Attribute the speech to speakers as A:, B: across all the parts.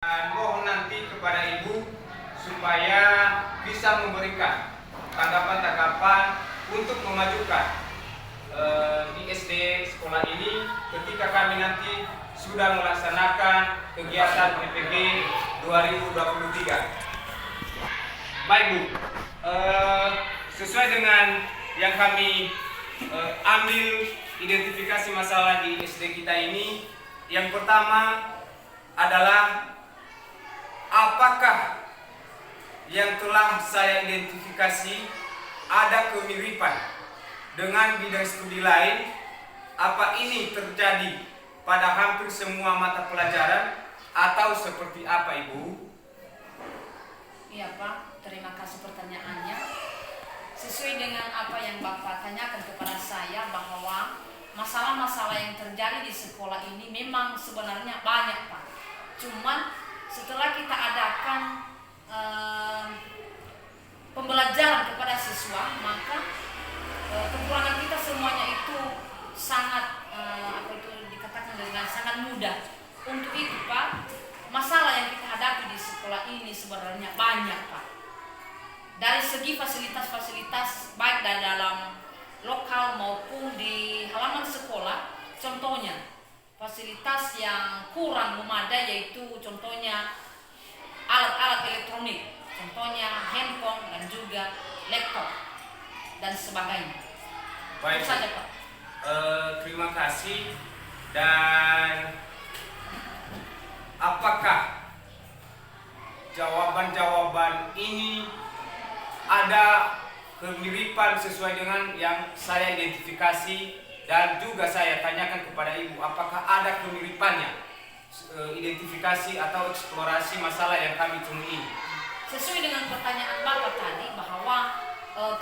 A: Mohon nanti kepada Ibu supaya bisa memberikan tanggapan-tanggapan untuk memajukan di SD sekolah ini ketika kami nanti sudah melaksanakan kegiatan PPG 2023. Baik Bu, sesuai dengan yang kami ambil identifikasi masalah di SD kita ini, yang pertama adalah apakah yang telah saya identifikasi ada kemiripan dengan bidang studi lain. Apa ini terjadi pada hampir semua mata pelajaran atau seperti apa Ibu?
B: Iya Pak, terima kasih pertanyaannya. Sesuai dengan apa yang Bapak tanyakan kepada saya, bahwa masalah-masalah yang terjadi di sekolah ini memang sebenarnya banyak Pak. Cuman setelah kita adakan pembelajaran kepada siswa, maka kekurangan kita semuanya itu sangat dikatakan dengan sangat mudah. Untuk itu Pak, masalah yang kita hadapi di sekolah ini sebenarnya banyak Pak. Dari segi fasilitas-fasilitas baik dari dalam lokal maupun di halaman sekolah, contohnya fasilitas yang kurang memadai yaitu contohnya alat-alat elektronik, contohnya handphone dan juga laptop dan sebagainya.
A: Baik,
B: itu saja Pak.
A: Terima kasih. Dan apakah jawaban-jawaban ini ada kemiripan sesuai dengan yang saya identifikasi dan juga saya tanyakan kepada Ibu, apakah ada kemiripannya identifikasi atau eksplorasi masalah yang kami temui ini?
B: Sesuai dengan pertanyaan Bapak tadi, bahwa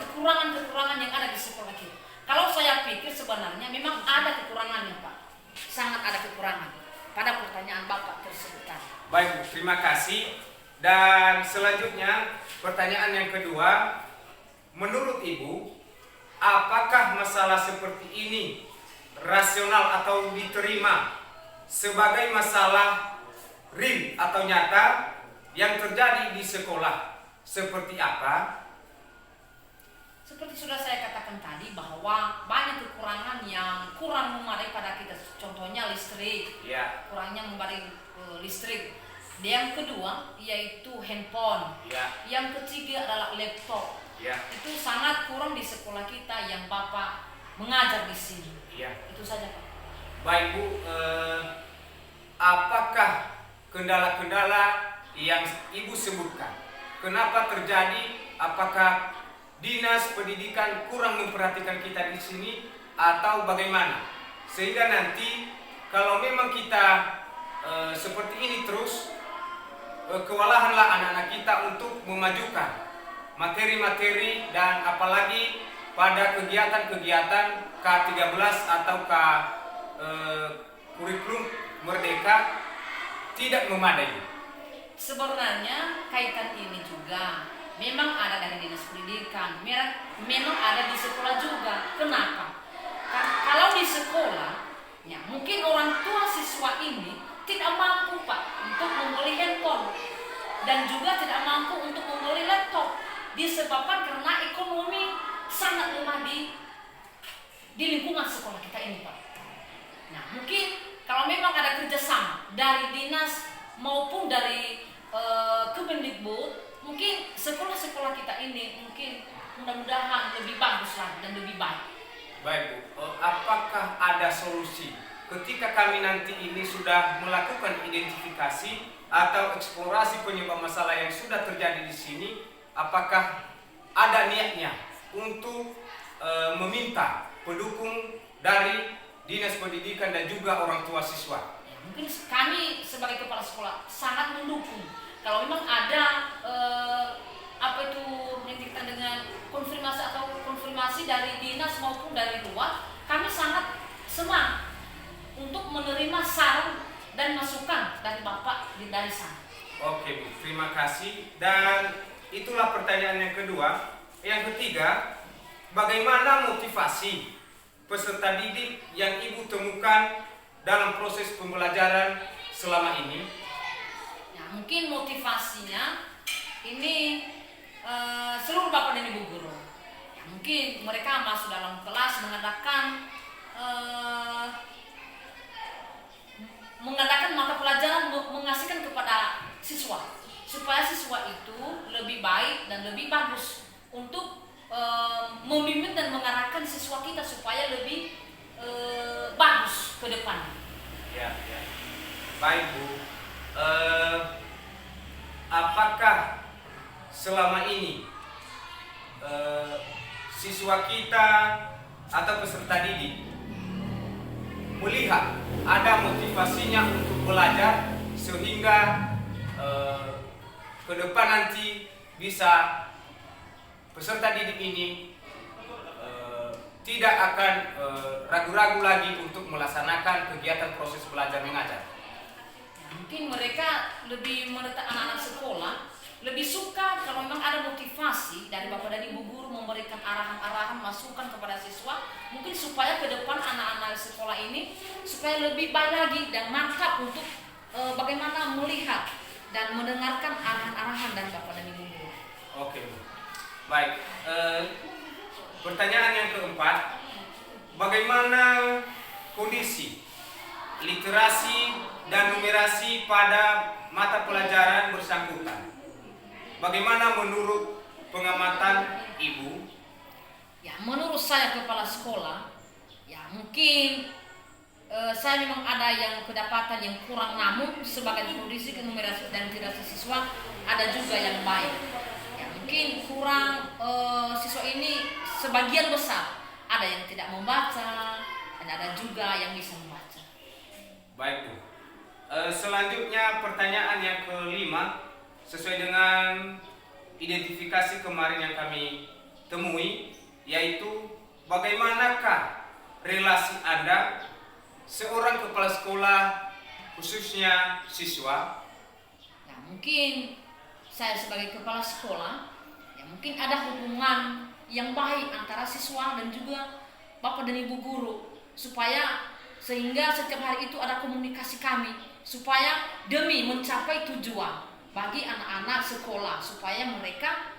B: kekurangan-kekurangan yang ada di sekolah kita. Kalau saya pikir sebenarnya memang ada kekurangannya Pak. Sangat ada kekurangan pada pertanyaan Bapak tersebut tadi.
A: Baik, terima kasih. Dan selanjutnya pertanyaan yang kedua, menurut Ibu, apakah masalah seperti ini rasional atau diterima sebagai masalah real atau nyata yang terjadi di sekolah? Seperti apa?
B: Seperti sudah saya katakan tadi, bahwa banyak kekurangan yang kurang memadai pada kita. Contohnya listrik,
A: Ya.
B: kurangnya memadai listrik. Yang kedua yaitu handphone.
A: Ya.
B: Yang ketiga adalah laptop.
A: Ya.
B: Itu sangat kurang di sekolah kita yang Bapak mengajar di sini.
A: Ya.
B: Itu saja Pak.
A: Baik Bu, apakah kendala-kendala yang Ibu sebutkan? Kenapa terjadi? Apakah Dinas Pendidikan kurang memperhatikan kita di sini atau bagaimana? Sehingga nanti kalau memang kita seperti ini terus, kewalahanlah anak-anak kita untuk memajukan materi-materi dan apalagi pada kegiatan-kegiatan K13 atau kurikulum Merdeka tidak memadai.
B: Sebenarnya kaitan ini juga memang ada dari Dinas Pendidikan, memang ada di sekolah juga. Kenapa? Kalau di sekolah, ya mungkin orang tua siswa ini tidak mampu Pak untuk membeli handphone dan juga tidak mampu untuk membeli laptop, disebabkan karena ekonomi sangat lemah di lingkungan sekolah kita ini Pak. Nah mungkin kalau memang ada kerjasama dari dinas maupun dari Kemendikbud, mungkin sekolah-sekolah kita ini mungkin mudah-mudahan lebih bagus lah dan lebih baik.
A: Baik Bu, apakah ada solusi ketika kami nanti ini sudah melakukan identifikasi atau eksplorasi penyebab masalah yang sudah terjadi di sini, apakah ada niatnya untuk meminta pendukung dari Dinas Pendidikan dan juga orang tua siswa?
B: Mungkin kami sebagai kepala sekolah sangat mendukung. Kalau memang ada yang dikatakan dengan konfirmasi dari dinas maupun dari luar, kami sangat senang untuk menerima saran dan masukan dari Bapak dari sana.
A: Oke Bu, terima kasih. Dan itulah pertanyaan yang kedua. Yang ketiga, bagaimana motivasi peserta didik yang Ibu temukan dalam proses pembelajaran selama ini?
B: Ya, mungkin motivasinya ini seluruh bapak dan ibu guru. Ya, mungkin mereka masuk dalam kelas mengadakan mata pelajaran mengasihkan kepada siswa supaya siswa itu lebih baik dan lebih bagus untuk membimbing dan mengarahkan siswa kita supaya lebih bagus ke depan.
A: Ya, ya. Baik Bu, apakah selama ini siswa kita atau peserta didik melihat ada motivasinya untuk belajar sehingga ke depan nanti bisa peserta didik ini tidak akan ragu-ragu lagi untuk melaksanakan kegiatan proses belajar mengajar?
B: Mungkin mereka lebih menetap anak-anak sekolah lebih suka kalau memang ada motivasi dari bapak dan ibu guru memberikan arahan-arahan masukan kepada siswa, mungkin supaya ke depan anak-anak sekolah ini supaya lebih baik lagi dan mantap untuk bagaimana melihat dan mendengarkan arahan-arahan dari bapak dan ibu guru.
A: Oke Bu, baik. Pertanyaan yang keempat, bagaimana kondisi literasi dan numerasi pada mata pelajaran bersangkutan? Bagaimana menurut pengamatan Ibu?
B: Ya, menurut saya kepala sekolah, ya mungkin saya memang ada yang kedapatan yang kurang, namun sebagai kondisi numerasi dan literasi siswa ada juga yang baik. Ya, mungkin kurang siswa ini sebagian besar ada yang tidak membaca dan ada juga yang bisa membaca.
A: Baik Bu. Selanjutnya pertanyaan yang kelima, sesuai dengan identifikasi kemarin yang kami temui, yaitu bagaimanakah relasi Anda seorang kepala sekolah khususnya siswa?
B: Nah, mungkin saya sebagai kepala sekolah, ya mungkin ada hubungan yang baik antara siswa dan juga bapak dan ibu guru, sehingga setiap hari itu ada komunikasi kami supaya demi mencapai tujuan bagi anak-anak sekolah supaya mereka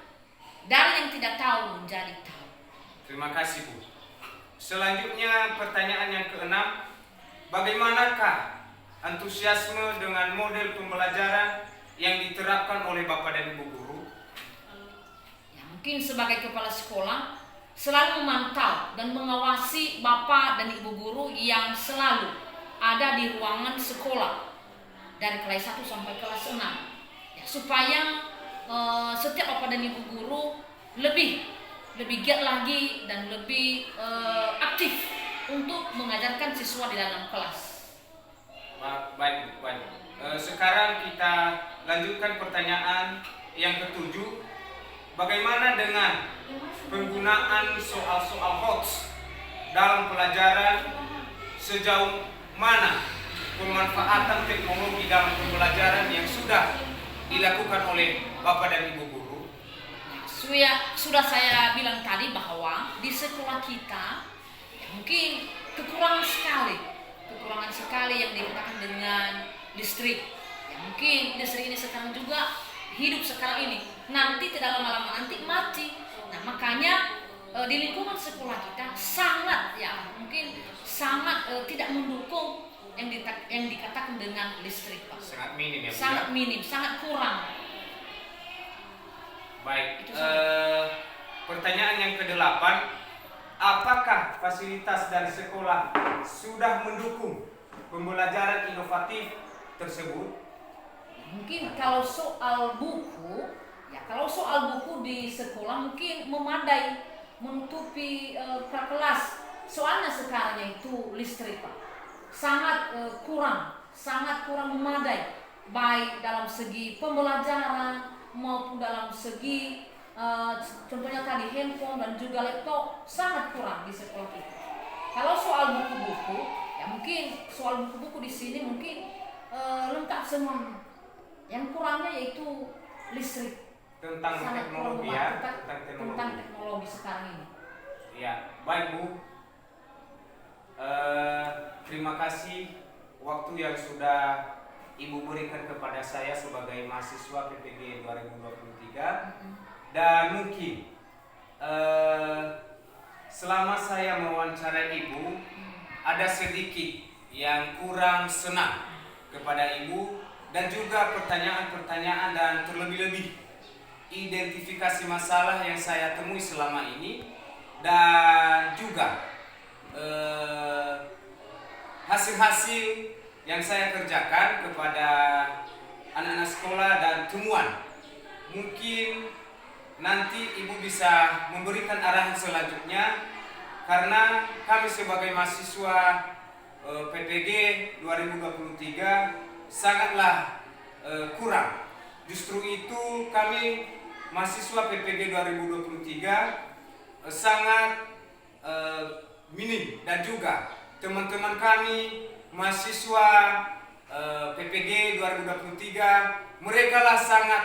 B: dari yang tidak tahu menjadi tahu.
A: Terima kasih Bu. Selanjutnya pertanyaan yang keenam, bagaimanakah antusiasme dengan model pembelajaran yang diterapkan oleh Bapak dan Ibu guru?
B: Ya, mungkin sebagai kepala sekolah selalu memantau dan mengawasi Bapak dan Ibu guru yang selalu ada di ruangan sekolah dari kelas 1 sampai kelas 6. Supaya setiap bapak dan ibu guru lebih giat lagi dan lebih aktif untuk mengajarkan siswa di dalam kelas.
A: Baik. Sekarang kita lanjutkan pertanyaan yang ketujuh. Bagaimana dengan penggunaan soal-soal hoax dalam pelajaran? Sejauh mana pemanfaatan teknologi dalam pembelajaran yang sudah dilakukan oleh Bapak dan Ibu guru?
B: Sudah saya bilang tadi bahwa di sekolah kita ya mungkin kekurangan sekali yang dikatakan dengan listrik. Ya mungkin listrik ini sekarang juga hidup sekarang ini, nanti tidak lama-lama nanti mati. Nah makanya di lingkungan sekolah kita sangat tidak mendukung yang dikatakan dengan listrik, Pak.
A: Sangat minim ya Bu?
B: Sangat minim, sangat kurang.
A: Baik, pertanyaan yang ke-8, apakah fasilitas dari sekolah sudah mendukung pembelajaran inovatif tersebut?
B: Mungkin kalau soal buku di sekolah mungkin memadai menutupi kelas. Soalnya sekarang itu listrik, Pak, sangat kurang memadai, baik dalam segi pembelajaran maupun dalam segi contohnya tadi handphone dan juga laptop sangat kurang di sekolah kita. Kalau soal buku-buku, ya mungkin soal buku-buku di sini mungkin lengkap semua. Yang kurangnya yaitu listrik.
A: Tentang
B: sangat
A: teknologi
B: kurang,
A: ya,
B: tentang teknologi sekarang ini.
A: Ya, baik Bu. Terima kasih waktu yang sudah Ibu berikan kepada saya sebagai mahasiswa PPG 2023. Dan mungkin selama saya mewawancarai Ibu, ada sedikit yang kurang senang kepada Ibu, dan juga pertanyaan-pertanyaan dan terlebih-lebih identifikasi masalah yang saya temui selama ini, dan juga hasil-hasil yang saya kerjakan kepada anak-anak sekolah dan temuan. Mungkin nanti Ibu bisa memberikan arahan selanjutnya, karena kami sebagai mahasiswa PPG 2023 sangatlah kurang. Justru itu kami mahasiswa PPG 2023 sangat minim, dan juga teman-teman kami mahasiswa PPG 2023 mereka lah sangat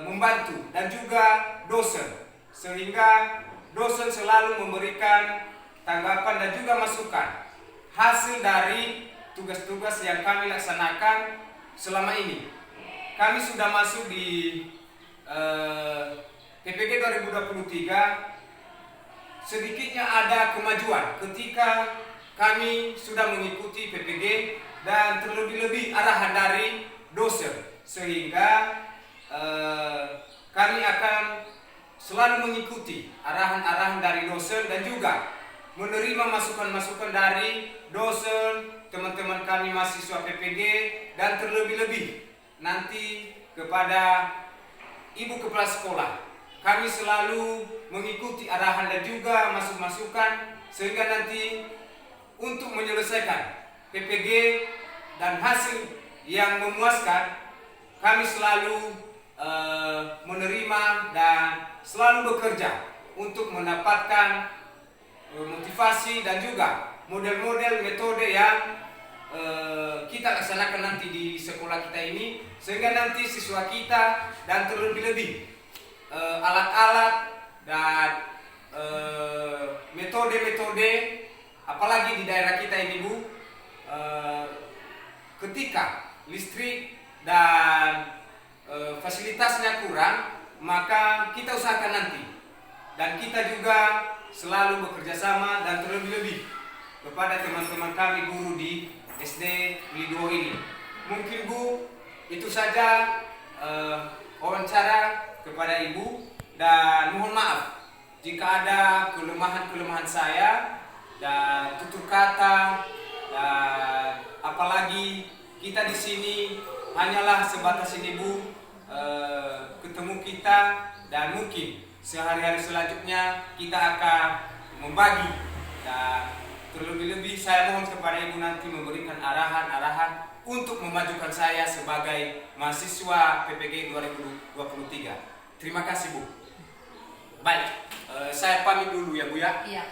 A: membantu, dan juga dosen, sehingga dosen selalu memberikan tanggapan dan juga masukan hasil dari tugas-tugas yang kami laksanakan selama ini. Kami sudah masuk di PPG 2023, sedikitnya ada kemajuan ketika kami sudah mengikuti PPG, dan terlebih-lebih arahan dari dosen, sehingga kami akan selalu mengikuti arahan-arahan dari dosen, dan juga menerima masukan-masukan dari dosen, teman-teman kami mahasiswa PPG, dan terlebih-lebih nanti kepada Ibu Kepala Sekolah. Kami selalu mengikuti arahan dan juga masukan, sehingga nanti untuk menyelesaikan PPG dan hasil yang memuaskan, kami selalu menerima dan selalu bekerja untuk mendapatkan motivasi dan juga model-model metode yang kita laksanakan nanti di sekolah kita ini, sehingga nanti siswa kita dan terlebih-lebih alat-alat dan metode-metode, apalagi di daerah kita ini Bu, ketika listrik dan fasilitasnya kurang, maka kita usahakan nanti, dan kita juga selalu bekerja sama dan terlebih-lebih kepada teman-teman kami guru di SD Lido ini. Mungkin Bu, itu saja wawancara kepada Ibu, dan mohon maaf jika ada kelemahan-kelemahan saya dan tutur kata, dan apalagi kita di sini hanyalah sebatas ini Bu, ketemu kita, dan mungkin sehari-hari selanjutnya kita akan membagi, dan terlebih-lebih saya mohon kepada Ibu nanti memberikan arahan-arahan untuk memajukan saya sebagai mahasiswa PPG 2023. Terima kasih Bu. Baik, saya pamit dulu ya Bu ya.
B: Iya.